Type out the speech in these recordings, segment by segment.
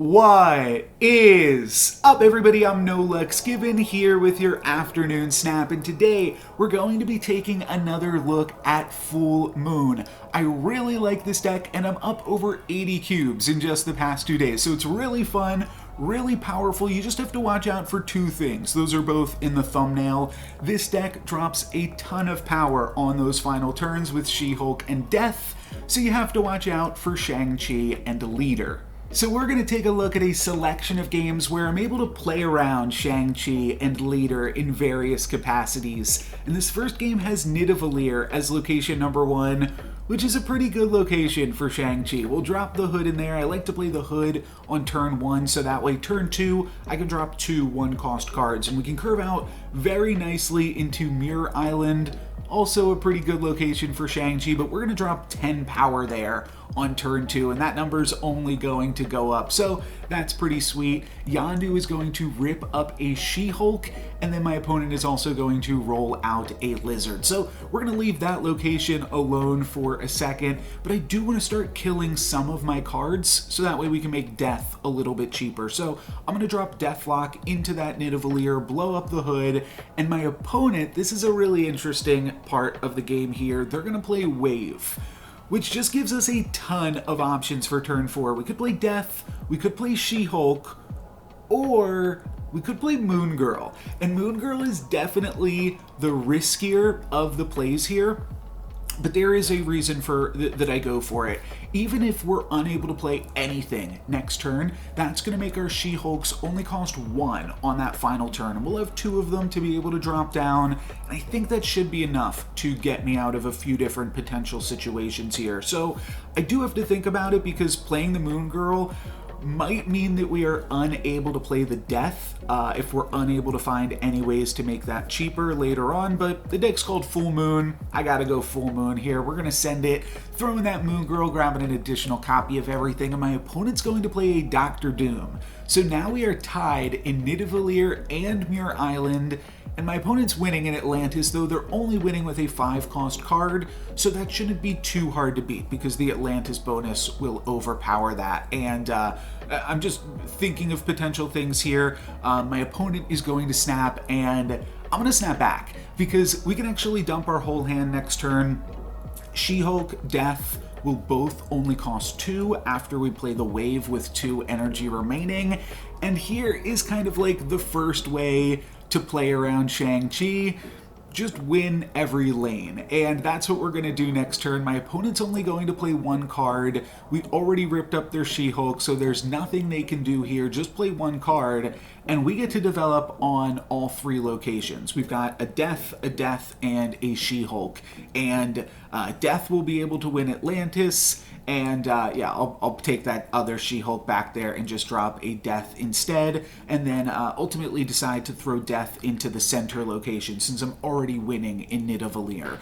What is up, everybody? I'm Nolux Given here with your afternoon snap, and today we're going to be taking another look at Full Moon. I really like this deck, and I'm up over 80 cubes in just the past 2 days, so it's really fun, really powerful. You just have to watch out for two things. Those are both in the thumbnail. This deck drops a ton of power on those final turns with She-Hulk and Death, so you have to watch out for Shang Chi and Leader. So we're going to take a look at a selection of games where I'm able to play around Shang-Chi and Leader in various capacities. And this first game has Nidavellir as location number 1, which is a pretty good location for Shang-Chi. We'll drop the Hood in there. I like to play the Hood on turn 1, so that way turn 2, I can drop 2 1-cost cards, and we can curve out very nicely into Mirror Island. Also a pretty good location for Shang-Chi, but we're going to drop 10 power there on turn 2, and that number's only going to go up, so that's pretty sweet. Yondu is going to rip up a She-Hulk, and then my opponent is also going to roll out a Lizard. So we're going to leave that location alone for a second, but I do want to start killing some of my cards, so that way we can make Death a little bit cheaper. So I'm going to drop Deathlock into that Nidavellir, blow up the Hood, and my opponent, this is a really interesting part of the game here, they're going to play Wave, which just gives us a ton of options for turn 4. We could play Death, we could play She-Hulk, or we could play Moon Girl. And Moon Girl is definitely the riskier of the plays here, but there is a reason for that I go for it. Even if we're unable to play anything next turn, that's going to make our She-Hulks only cost 1 on that final turn, and we'll have 2 of them to be able to drop down, and I think that should be enough to get me out of a few different potential situations here. So I do have to think about it, because playing the Moon Girl might mean that we are unable to play the Death if we're unable to find any ways to make that cheaper later on, but the deck's called Full Moon. I gotta go Full Moon here. We're gonna send it, throw in that Moon Girl, grabbing an additional copy of everything, and my opponent's going to play a Doctor Doom. So now we are tied in Nidavellir and Mirror Island, and my opponent's winning in Atlantis, though they're only winning with a 5-cost card, so that shouldn't be too hard to beat, because the Atlantis bonus will overpower that. And I'm just thinking of potential things here. My opponent is going to snap, and I'm going to snap back, because we can actually dump our whole hand next turn. She-Hulk, Death will both only cost 2 after we play the Wave with 2 energy remaining, and here is kind of like the first way to play around Shang-Chi. Just win every lane, and that's what we're going to do next turn. My opponent's only going to play 1 card. We already ripped up their She-Hulk, so there's nothing they can do here. Just play 1 card, and we get to develop on all 3 locations. We've got a Death, and a She-Hulk, and Death will be able to win Atlantis, and yeah, I'll take that other She-Hulk back there and just drop a Death instead, and then ultimately decide to throw Death into the center location. Since I'm already winning in Nidavellir,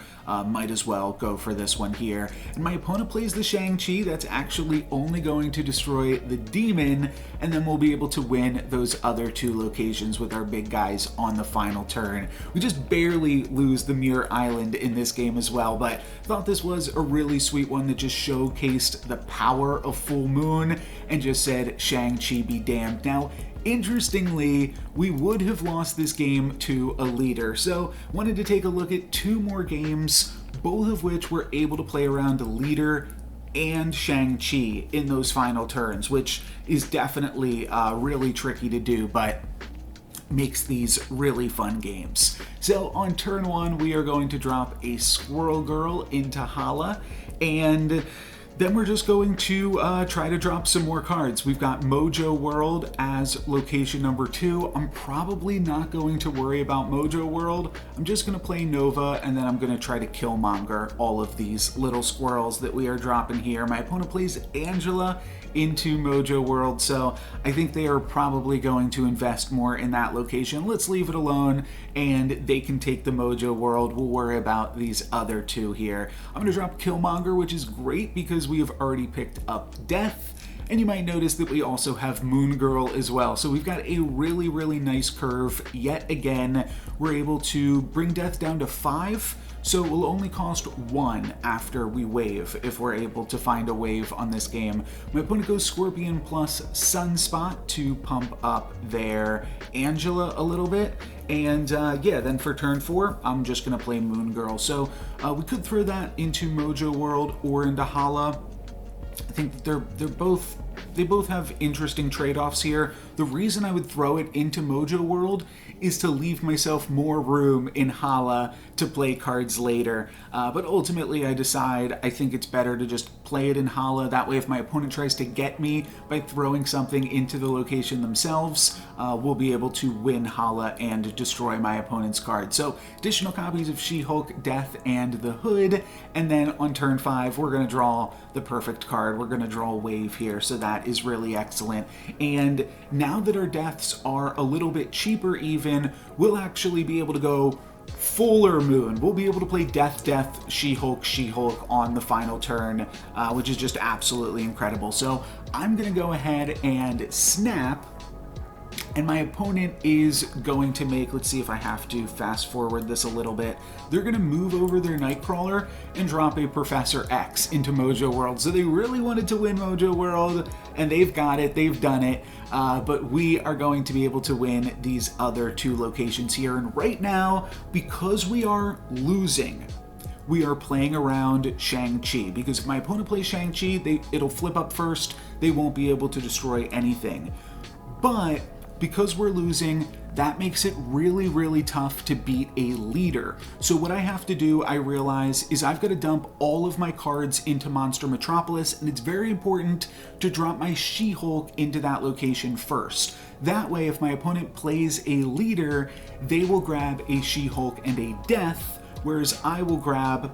might as well go for this one here. And my opponent plays the Shang-Chi. That's actually only going to destroy the Demon, and then we'll be able to win those other 2 locations with our big guys on the final turn. We just barely lose the Mirror Island in this game as well, but thought this was a really sweet one that just showcased the power of Full Moon and just said Shang-Chi be damned. Now, interestingly, we would have lost this game to a Leader, so wanted to take a look at 2 more games, both of which were able to play around a Leader and Shang-Chi in those final turns, which is definitely really tricky to do, but makes these really fun games. So on turn 1, we are going to drop a Squirrel Girl into Hala, and then we're just going to try to drop some more cards. We've got Mojo World as location number 2. I'm probably not going to worry about Mojo World. I'm just going to play Nova, and then I'm going to try to Killmonger all of these little squirrels that we are dropping here. My opponent plays Angela into Mojo World, so I think they are probably going to invest more in that location. Let's leave it alone, and they can take the Mojo World. We'll worry about these other 2 here. I'm going to drop Killmonger, which is great because we have already picked up Death, And you might notice that we also have Moon Girl as well. So we've got a really, really nice curve. Yet again, we're able to bring death down to 5. So it will only cost 1 after we wave, if we're able to find a wave on this game. My opponent goes Scorpion plus Sunspot to pump up their Angela a little bit. And yeah, then for turn 4, I'm just going to play Moon Girl. So we could throw that into Mojo World or into Hala. I think they both have interesting trade-offs here. The reason I would throw it into Mojo World is to leave myself more room in Hala to play cards later. But ultimately I decide I think it's better to just play it in Hala. That way if my opponent tries to get me by throwing something into the location themselves, we'll be able to win Hala and destroy my opponent's card. So additional copies of She-Hulk, Death, and the Hood. And then on turn 5, we're going to draw the perfect card. We're going to draw a wave here. So that is really excellent. And now that our deaths are a little bit cheaper even, we'll actually be able to go Fuller Moon. We'll be able to play Death, Death, She-Hulk, She-Hulk on the final turn, which is just absolutely incredible. So I'm going to go ahead and snap, and my opponent is going to make, let's see if I have to fast forward this a little bit. They're going to move over their Nightcrawler and drop a Professor X into Mojo World. So they really wanted to win Mojo World, and they've got it, they've done it. But we are going to be able to win these other 2 locations here. And right now, because we are losing, we are playing around Shang Chi. Because if my opponent plays Shang Chi, it'll flip up first. They won't be able to destroy anything. But because we're losing, that makes it really, really tough to beat a leader. So what I have to do, I realize, is I've got to dump all of my cards into Monster Metropolis, and it's very important to drop my She-Hulk into that location first. That way, if my opponent plays a leader, they will grab a She-Hulk and a Death, whereas I will grab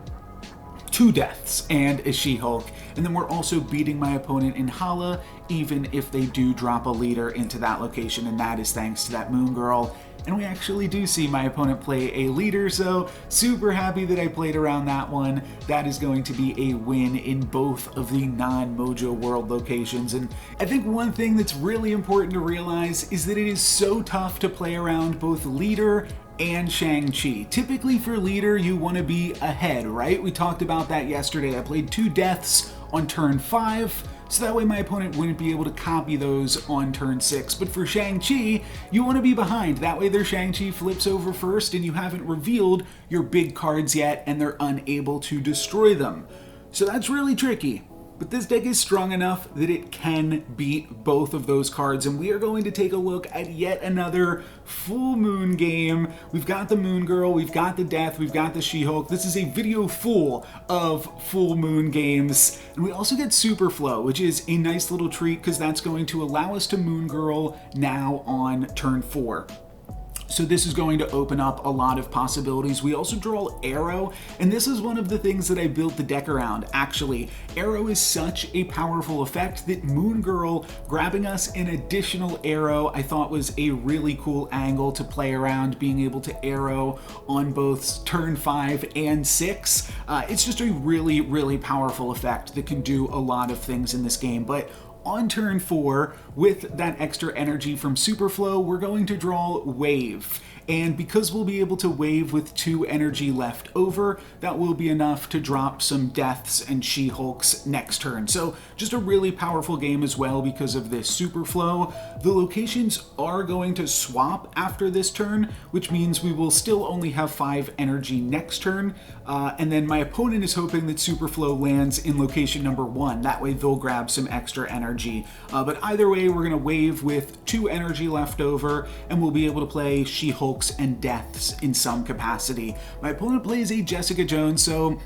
2 deaths and a She-Hulk. And then we're also beating my opponent in Hala, even if they do drop a leader into that location, and that is thanks to that Moon Girl. And we actually do see my opponent play a leader, so super happy that I played around that one. That is going to be a win in both of the non-Mojo World locations. And I think one thing that's really important to realize is that it is so tough to play around both leader and Shang-Chi. Typically for leader, you want to be ahead, right? We talked about that yesterday. I played 2 deaths on turn 5, so that way my opponent wouldn't be able to copy those on turn 6. But for Shang-Chi, you want to be behind. That way their Shang-Chi flips over first and you haven't revealed your big cards yet and they're unable to destroy them. So that's really tricky. But this deck is strong enough that it can beat both of those cards, and we are going to take a look at yet another full moon game. We've got the Moon Girl, we've got the Death, we've got the She-Hulk. This is a video full of full moon games. And we also get Super Flow, which is a nice little treat because that's going to allow us to Moon Girl now on turn 4. So this is going to open up a lot of possibilities. We also draw Aero, and this is one of the things that I built the deck around. Actually, Aero is such a powerful effect that Moon Girl grabbing us an additional Aero I thought was a really cool angle to play around, being able to Aero on both turn 5 and 6. It's just a really, really powerful effect that can do a lot of things in this game. But on turn 4, with that extra energy from Superflow, we're going to draw Wave. And because we'll be able to wave with 2 energy left over, that will be enough to drop some Deaths and She-Hulks next turn. So just a really powerful game as well because of this Superflow. The locations are going to swap after this turn, which means we will still only have 5 energy next turn. And then my opponent is hoping that Superflow lands in location number 1. That way they'll grab some extra energy. But either way, we're going to wave with 2 energy left over, and we'll be able to play She-Hulk and Deaths in some capacity. My opponent plays a Jessica Jones, so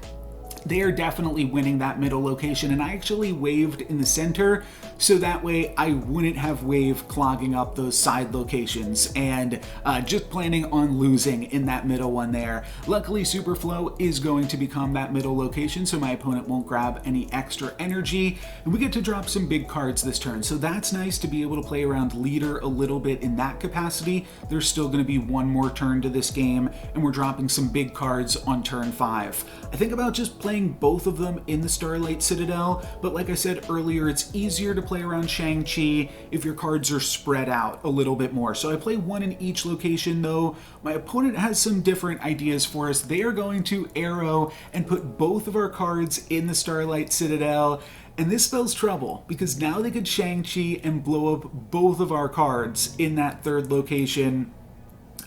they are definitely winning that middle location, and I actually waved in the center so that way I wouldn't have wave clogging up those side locations, and just planning on losing in that middle one there. Luckily Superflow is going to become that middle location, so my opponent won't grab any extra energy, and we get to drop some big cards this turn, so that's nice to be able to play around leader a little bit in that capacity. There's still going to be one more turn to this game, and we're dropping some big cards on turn 5. I think about just playing playing both of them in the Starlight Citadel, but like I said earlier, it's easier to play around Shang-Chi if your cards are spread out a little bit more. So I play one in each location, though my opponent has some different ideas for us. They are going to Aero and put both of our cards in the Starlight Citadel, and this spells trouble, because now they could Shang-Chi and blow up both of our cards in that third location.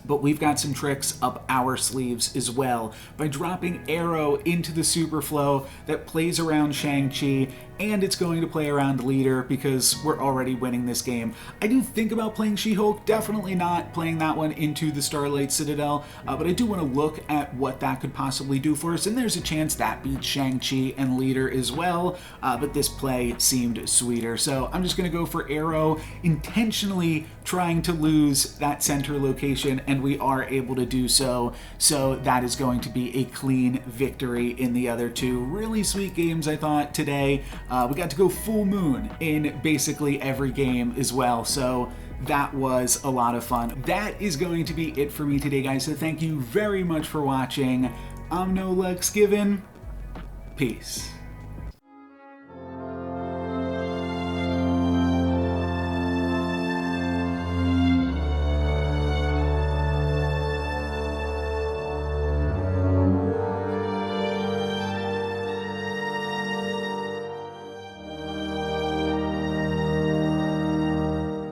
But we've got some tricks up our sleeves as well by dropping Aero into the Superflow that plays around Shang-Chi, and it's going to play around Leader because we're already winning this game. I do think about playing She-Hulk, definitely not playing that one into the Starlight Citadel, but I do want to look at what that could possibly do for us, and there's a chance that beats Shang-Chi and Leader as well, but this play seemed sweeter. So I'm just going to go for Aero, intentionally trying to lose that center location, and we are able to do so. So that is going to be a clean victory in the other two. Really sweet games, I thought, today. We got to go full moon in basically every game as well, so that was a lot of fun. That is going to be it for me today, guys, so thank you very much for watching. I'm No Lex Given. Peace.